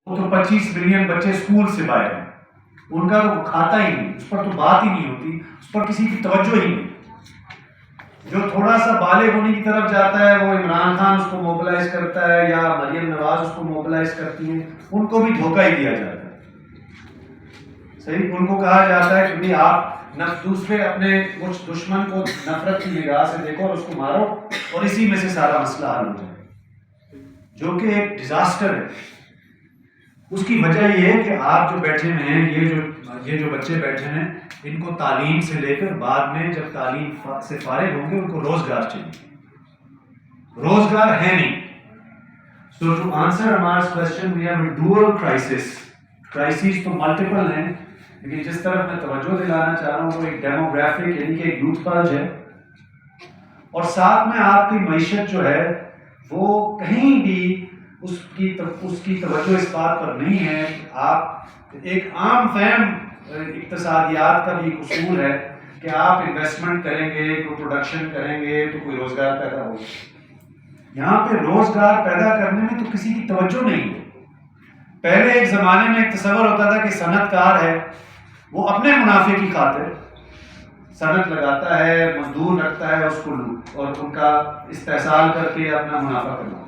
وہ تو 25 ملین بچے اسکول سے باہر ہیں، ان کا تو کھاتا ہی نہیں، اس پر تو بات ہی نہیں ہوتی، اس پر کسی کی توجہ ہی نہیں۔ جو تھوڑا سا بالغ ہونے کی طرف جاتا ہے وہ عمران خان اس کو موبلائز کرتا ہے یا مریم نواز اس کو موبلائز کرتی ہیں، ان کو بھی دھوکہ ہی دیا جاتا ہے۔ صحیح، ان کو کہا جاتا ہے کہ بھی آپ دوسرے اپنے کچھ دشمن کو نفرت کی نگاہ سے دیکھو اور اس کو مارو اور اسی میں سے سارا مسئلہ حل ہو جائے، جو کہ ایک ڈیزاسٹر ہے۔ اس کی وجہ یہ ہے کہ آپ جو بیٹھے ہوئے ہیں، یہ جو بچے بیٹھے ہیں، ان کو تعلیم سے لے کر بعد میں جب تعلیم سے فارغ ہوں گے ان کو روزگار چاہیے، روزگار ہے نہیں۔ So to answer Amar's question, we have a dual crisis. Crises تو ملٹیپل ہیں، لیکن جس طرف میں توجہ دلانا چاہ رہا ہوں وہ ایک ڈیموگرافک یعنی کہ ایک یوتھ پلج ہے، اور ساتھ میں آپ کی معیشت جو ہے وہ کہیں بھی اس کی توجہ اس بات پر نہیں ہے۔ آپ ایک عام فہم اقتصادیات کا بھی ایک اصول ہے کہ آپ انویسٹمنٹ کریں گے، کوئی پروڈکشن کریں گے تو کوئی روزگار پیدا ہوگا۔ یہاں پہ روزگار پیدا کرنے میں تو کسی کی توجہ نہیں ہے۔ پہلے ایک زمانے میں ایک تصور ہوتا تھا کہ صنعت کار ہے، وہ اپنے منافع کی خاطر صنعت لگاتا ہے، مزدور رکھتا ہے اس کو اور ان کا استحصال کر کے اپنا منافع کرنا۔